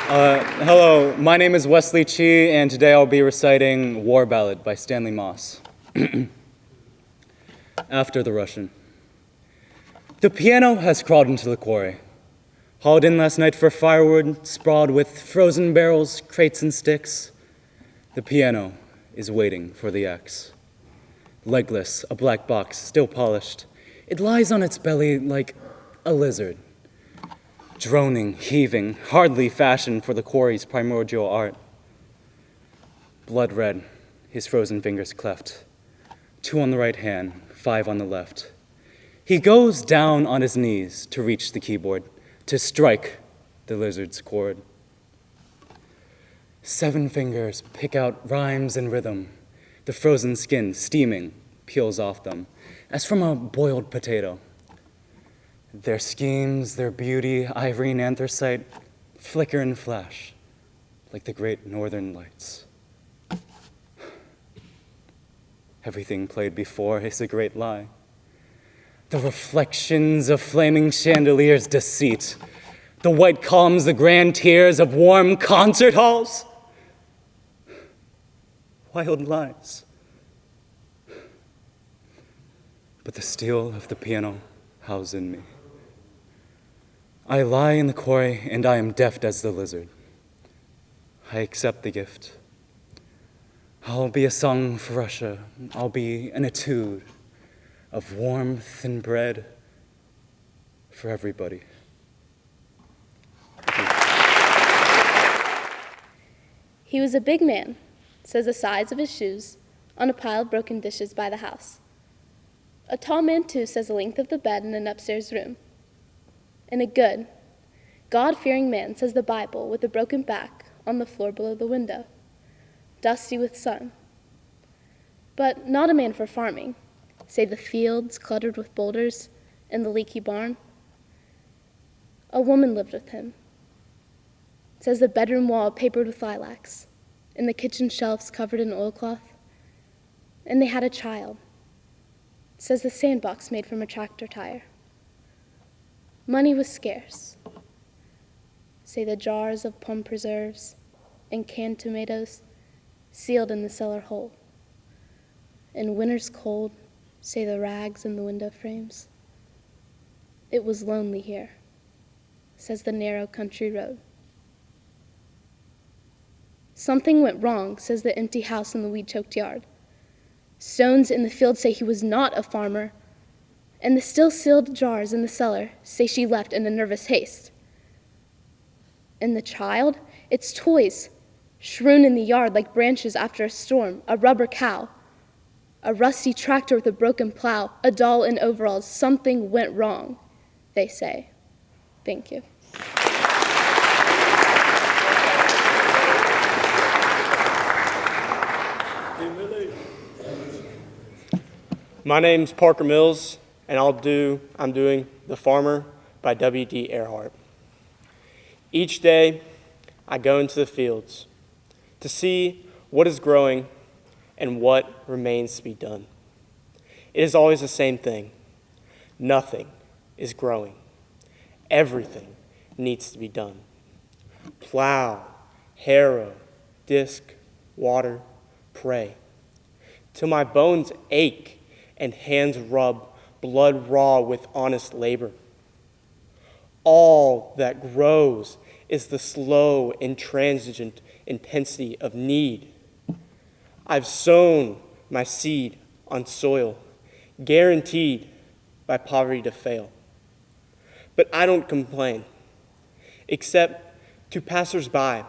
Hello, my name is Wesley Chi, and today I'll be reciting War Ballad by Stanley Moss. After the Russian. The piano has crawled into the quarry. Hauled in last night for firewood, sprawled with frozen barrels, crates, and sticks. The piano is waiting for the axe. Legless, a black box, still polished. It lies on its belly like a lizard. Droning, heaving, hardly fashioned for the quarry's primordial art. Blood red, his frozen fingers cleft. 2 on the right hand, 5 on the left. He goes down on his knees to reach the keyboard, to strike the lizard's chord. 7 fingers pick out rhymes and rhythm. The frozen skin, steaming, peels off them, as from a boiled potato. Their schemes, their beauty, ivory and anthracite, flicker and flash like the great northern lights. Everything played before is a great lie. The reflections of flaming chandeliers' deceit, the white columns, the grand tiers of warm concert halls. Wild lies. But the steel of the piano howls in me. I lie in the quarry, and I am deft as the lizard. I accept the gift. I'll be a song for Russia. I'll be an etude of warmth and bread for everybody. He was a big man, says the size of his shoes, on a pile of broken dishes by the house. A tall man, too, says the length of the bed in an upstairs room. And a good, God-fearing man, says the Bible, with a broken back on the floor below the window, dusty with sun. But not a man for farming, say the fields cluttered with boulders and the leaky barn. A woman lived with him, says the bedroom wall papered with lilacs, and the kitchen shelves covered in oilcloth. And they had a child, says the sandbox made from a tractor tire. Money was scarce, say the jars of plum preserves and canned tomatoes sealed in the cellar hole. And winter's cold, say the rags in the window frames. It was lonely here, says the narrow country road. Something went wrong, says the empty house in the weed-choked yard. Stones in the field say he was not a farmer, and the still-sealed jars in the cellar say she left in a nervous haste. And the child? Its toys, strewn in the yard like branches after a storm, a rubber cow, a rusty tractor with a broken plow, a doll in overalls. Something went wrong, they say. Thank you. My name's Parker Mills, and I'm doing The Farmer by W.D. Earhart. Each day, I go into the fields to see what is growing and what remains to be done. It is always the same thing. Nothing is growing. Everything needs to be done. Plow, harrow, disc, water, pray, till my bones ache and hands rub, blood raw with honest labor. All that grows is the slow, intransigent intensity of need. I've sown my seed on soil, guaranteed by poverty to fail. But I don't complain, except to passers-by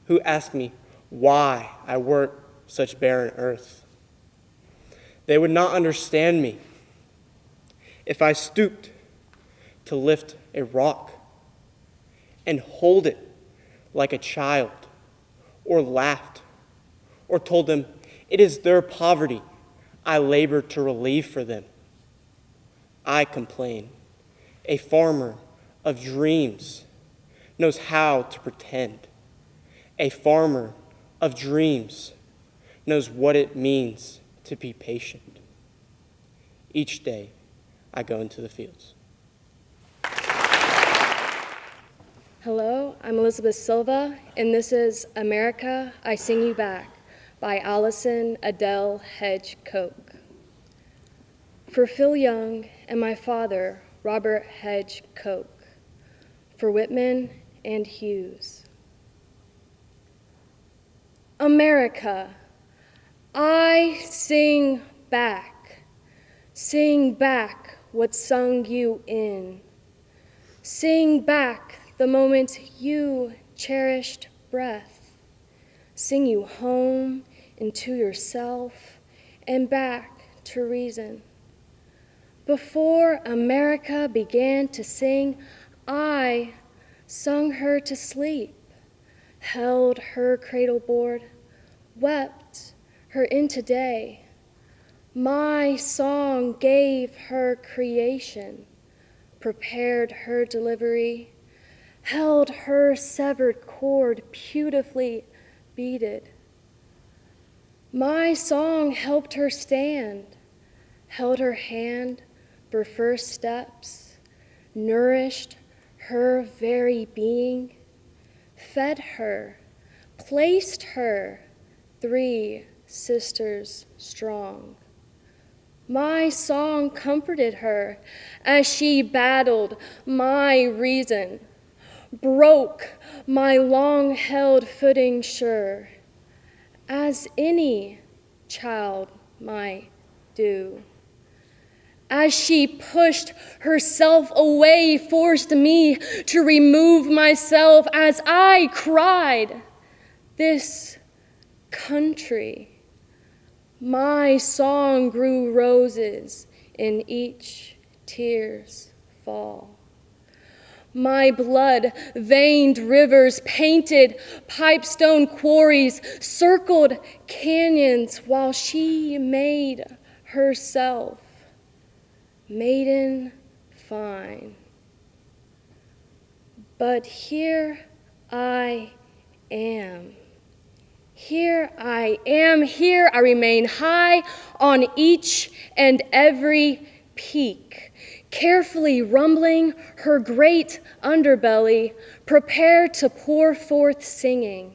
who ask me why I work such barren earth. They would not understand me if I stooped to lift a rock and hold it like a child, or laughed, or told them it is their poverty I labor to relieve for them. I complain. A farmer of dreams knows how to pretend. A farmer of dreams knows what it means to be patient. Each day, I go into the fields. Hello, I'm Elizabeth Silva, and this is America, I Sing You Back by Allison Adele Hedge Koch. For Phil Young and my father, Robert Hedge Koch. For Whitman and Hughes. America, I sing back what sung you in. Sing back the moment you cherished breath. Sing you home into yourself and back to reason. Before America began to sing, I sung her to sleep, held her cradle board, wept her into day. My song gave her creation, prepared her delivery, held her severed cord beautifully beaded. My song helped her stand, held her hand for first steps, nourished her very being, fed her, placed her 3 sisters strong. My song comforted her as she battled my reason, broke my long-held footing sure, as any child might do. As she pushed herself away, forced me to remove myself as I cried, this country. My song grew roses in each tear's fall. My blood-veined rivers painted pipestone quarries, circled canyons while she made herself maiden fine. But here I am. Here I am, here I remain high on each and every peak, carefully rumbling her great underbelly, prepared to pour forth singing.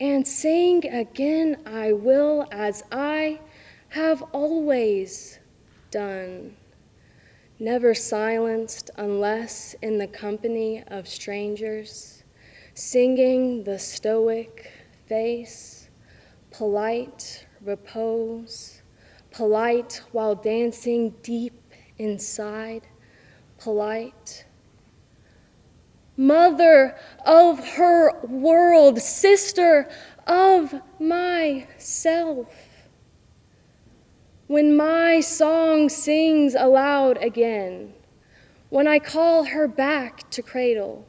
And sing again I will, as I have always done, never silenced unless in the company of strangers, singing the stoic face, polite repose, polite while dancing deep inside, polite. Mother of her world, sister of myself. When my song sings aloud again, when I call her back to cradle,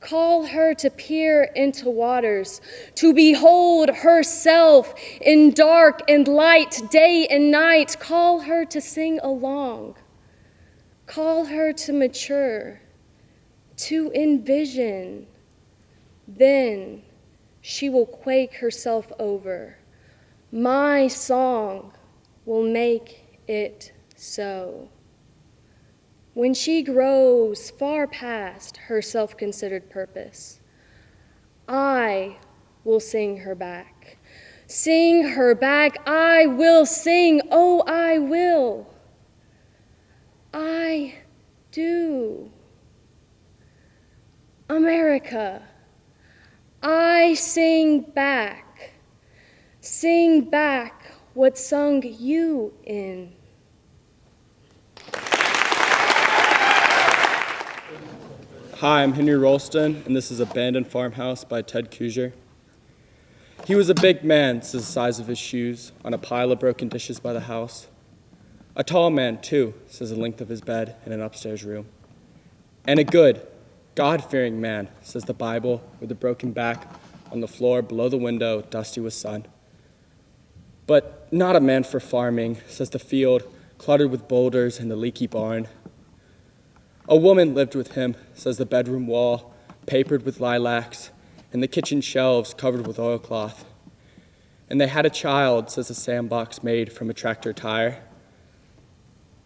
call her to peer into waters, to behold herself in dark and light, day and night, call her to sing along, call her to mature, to envision, then she will quake herself over. My song will make it so. When she grows far past her self-considered purpose, I will sing her back. Sing her back, I will sing, oh, I will. I do. America, I sing back what sung you in. Hi, I'm Henry Rolston, and this is Abandoned Farmhouse by Ted Kooser. He was a big man, says the size of his shoes, on a pile of broken dishes by the house. A tall man, too, says the length of his bed in an upstairs room. And a good, God-fearing man, says the Bible, with a broken back on the floor below the window, dusty with sun. But not a man for farming, says the field, cluttered with boulders and the leaky barn. A woman lived with him, says the bedroom wall, papered with lilacs, and the kitchen shelves covered with oilcloth. And they had a child, says the sandbox made from a tractor tire.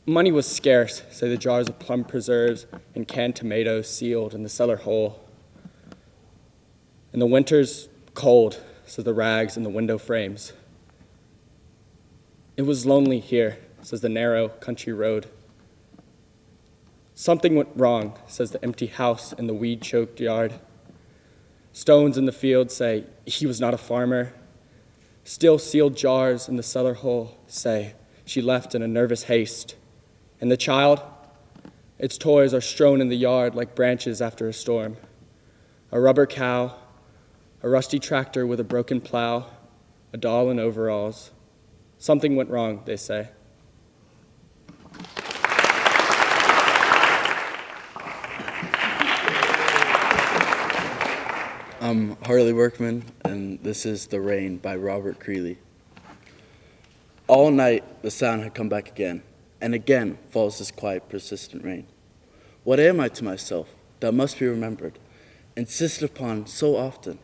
Money was scarce, say the jars of plum preserves and canned tomatoes sealed in the cellar hole. And the winter's cold, says the rags in the window frames. It was lonely here, says the narrow country road. Something went wrong, says the empty house in the weed-choked yard. Stones in the field say he was not a farmer. Still sealed jars in the cellar hole say she left in a nervous haste. And the child, its toys are strewn in the yard like branches after a storm. A rubber cow, a rusty tractor with a broken plow, a doll in overalls. Something went wrong, they say. I'm Harley Workman, and this is The Rain by Robert Creeley. All night, the sound had come back again, and again falls this quiet, persistent rain. What am I to myself that must be remembered, insisted upon so often?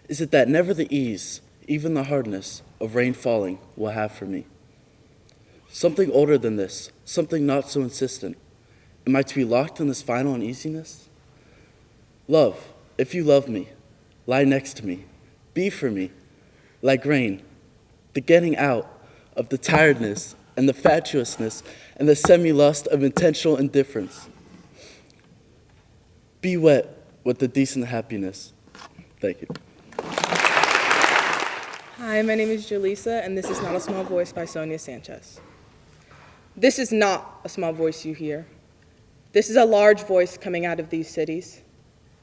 Is it that never the ease, even the hardness, of rain falling will have for me? Something older than this, something not so insistent. Am I to be locked in this final uneasiness? Love, if you love me, lie next to me, be for me, like rain, the getting out of the tiredness and the fatuousness and the semi-lust of intentional indifference. Be wet with the decent happiness. Thank you. Hi, my name is Jaleesa, and this is Not a Small Voice by Sonia Sanchez. This is not a small voice you hear. This is a large voice coming out of these cities.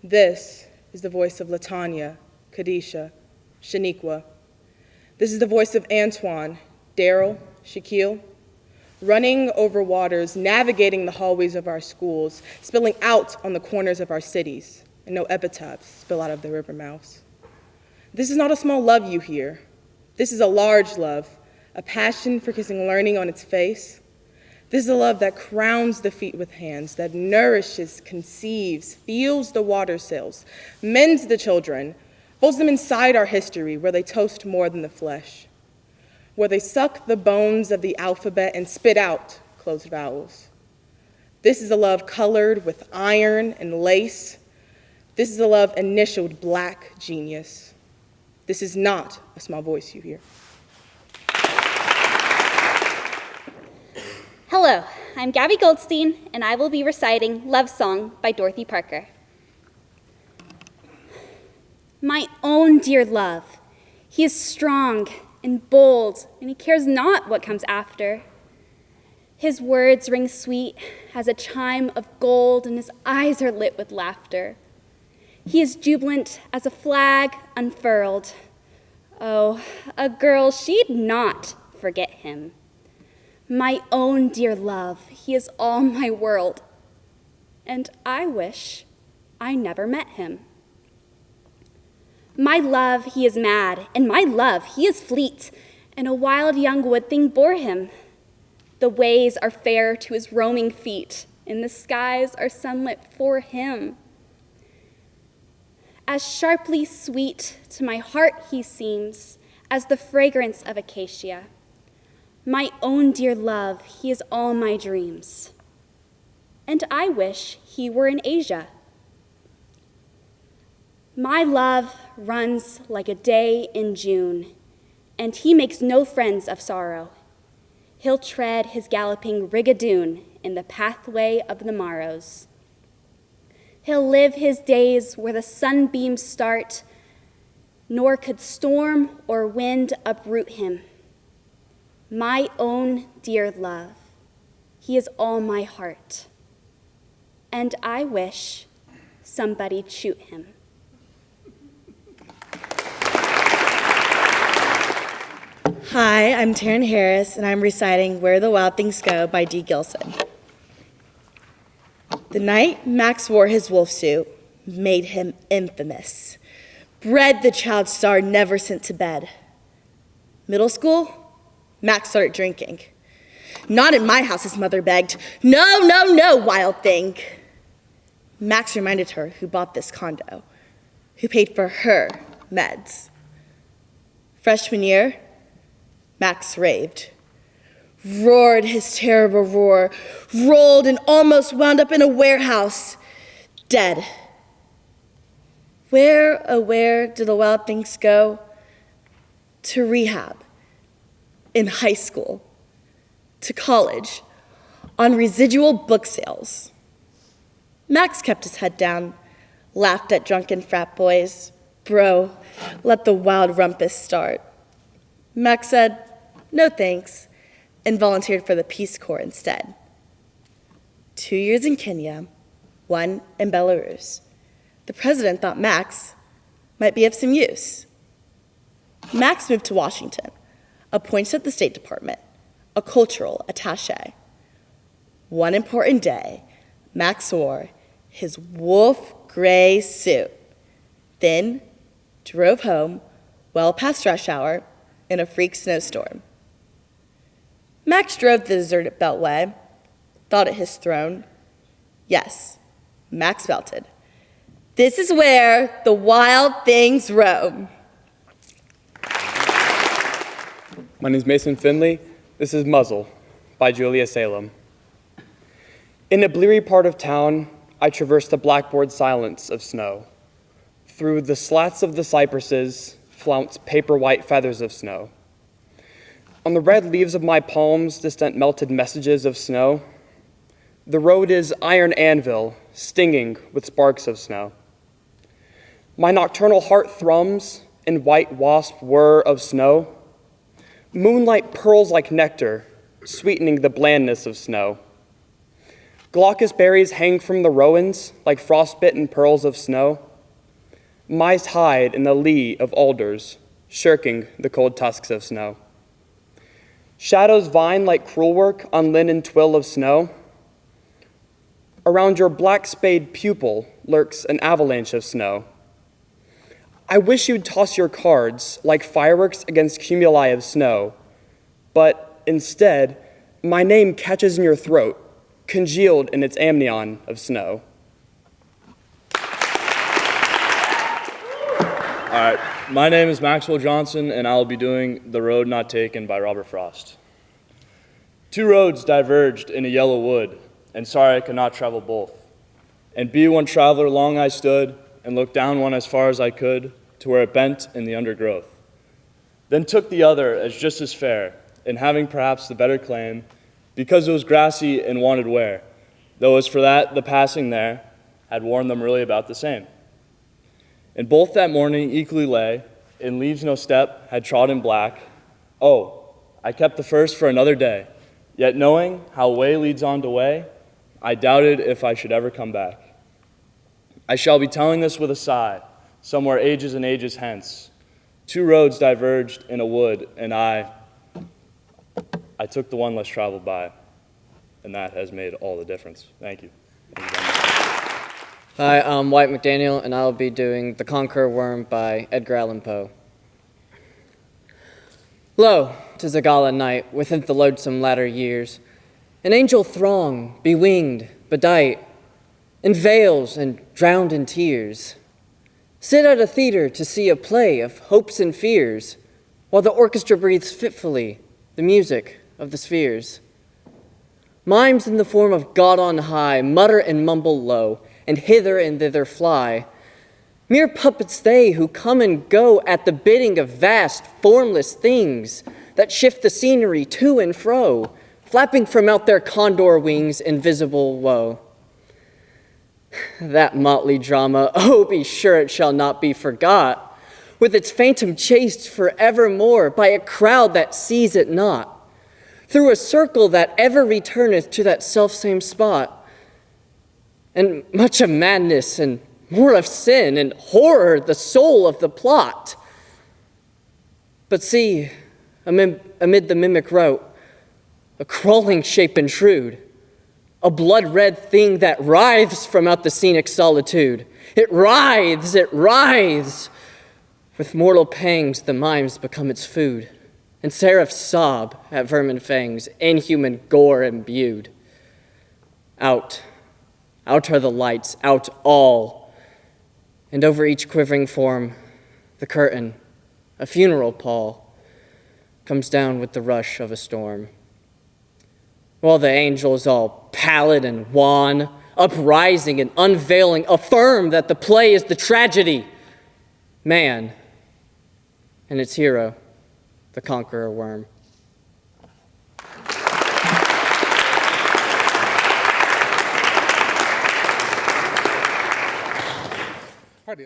This is the voice of Latanya, Kadisha, Shaniqua. This is the voice of Antoine, Daryl, Shaquille, running over waters, navigating the hallways of our schools, spilling out on the corners of our cities, and no epitaphs spill out of the river mouths. This is not a small love you hear. This is a large love, a passion for kissing learning on its face. This is a love that crowns the feet with hands, that nourishes, conceives, feels the water sails, mends the children, folds them inside our history where they toast more than the flesh, where they suck the bones of the alphabet and spit out closed vowels. This is a love colored with iron and lace. This is a love initialed Black genius. This is not a small voice you hear. Hello, I'm Gabby Goldstein, and I will be reciting Love Song by Dorothy Parker. My own dear love, he is strong and bold, and he cares not what comes after. His words ring sweet as a chime of gold, and his eyes are lit with laughter. He is jubilant as a flag unfurled. Oh, a girl, she'd not forget him. My own dear love, he is all my world, and I wish I never met him. My love, he is mad, and my love, he is fleet, and a wild young wood thing bore him. The ways are fair to his roaming feet, and the skies are sunlit for him. As sharply sweet to my heart he seems as the fragrance of acacia. My own dear love, he is all my dreams, and I wish he were in Asia. My love runs like a day in June, and he makes no friends of sorrow. He'll tread his galloping rigadoon in the pathway of the morrows. He'll live his days where the sunbeams start, nor could storm or wind uproot him. My own dear love, he is all my heart, and I wish somebody'd shoot him. Hi, I'm Taryn Harris, and I'm reciting Where the Wild Things Go by Dee Gilson. The night Max wore his wolf suit made him infamous, bred the child star never sent to bed. Middle school, Max started drinking. Not in my house, his mother begged. No, no, no, wild thing. Max reminded her who bought this condo, who paid for her meds. Freshman year, Max raved. roared his terrible roar, rolled and almost wound up in a warehouse, dead. Where, oh where do the wild things go? To rehab, in high school, to college, on residual book sales. Max kept his head down, laughed at drunken frat boys. Bro, let the wild rumpus start. Max said, no thanks, and volunteered for the Peace Corps instead. 2 years in Kenya, 1 in Belarus. The president thought Max might be of some use. Max moved to Washington, appointed at the State Department, a cultural attaché. One important day, Max wore his wolf gray suit, then drove home well past rush hour in a freak snowstorm. Max drove the deserted beltway, thought it his throne. Yes, Max belted. This is where the wild things roam. My name is Mason Finley. This is Muzzle by Julia Salem. In a bleary part of town, I traversed the blackboard silence of snow. Through the slats of the cypresses flounced paper-white feathers of snow. On the red leaves of my palms, distant melted messages of snow. The road is iron anvil, stinging with sparks of snow. My nocturnal heart thrums in white wasp whir of snow. Moonlight pearls like nectar, sweetening the blandness of snow. Glaucus berries hang from the rowans like frostbitten pearls of snow. Mice hide in the lee of alders, shirking the cold tusks of snow. Shadows vine like cruel work on linen twill of snow. Around your black spade pupil lurks an avalanche of snow. I wish you'd toss your cards like fireworks against cumuli of snow, but instead, my name catches in your throat, congealed in its amnion of snow. All right, my name is Maxwell Johnson, and I'll be doing The Road Not Taken by Robert Frost. 2 roads diverged in a yellow wood, and sorry I could not travel both. And be one traveler long I stood, and looked down one as far as I could, to where it bent in the undergrowth. Then took the other as just as fair, and having perhaps the better claim, because it was grassy and wanted wear, though as for that, the passing there had worn them really about the same. And both that morning equally lay, in leaves no step had trodden black. Oh, I kept the first for another day, yet knowing how way leads on to way, I doubted if I should ever come back. I shall be telling this with a sigh, somewhere ages and ages hence. 2 roads diverged in a wood, and I took the one less traveled by, and that has made all the difference. Thank you. Thank you very much. Hi, I'm White McDaniel, and I'll be doing The Conqueror Worm by Edgar Allan Poe. Lo, 'tis a gala night within the loadsome latter years, an angel throng, bewinged, bedight, in veils and drowned in tears, sit at a theater to see a play of hopes and fears, while the orchestra breathes fitfully the music of the spheres. Mimes in the form of God on high mutter and mumble low, and hither and thither fly. Mere puppets they who come and go at the bidding of vast, formless things that shift the scenery to and fro, flapping from out their condor wings in visible woe. That motley drama, oh, be sure it shall not be forgot, with its phantom chased forevermore by a crowd that sees it not, through a circle that ever returneth to that selfsame spot. And much of madness and more of sin and horror the soul of the plot. But see, amid the mimic rout, a crawling shape intrude, a blood-red thing that writhes from out the scenic solitude. It writhes, it writhes. With mortal pangs the mimes become its food, and seraphs sob at vermin fangs, inhuman gore imbued. Out are the lights, out all, and over each quivering form, the curtain, a funeral pall, comes down with the rush of a storm. while the angels, all pallid and wan, uprising and unveiling, affirm that the play is the tragedy, man, and its hero, the conqueror worm. Party,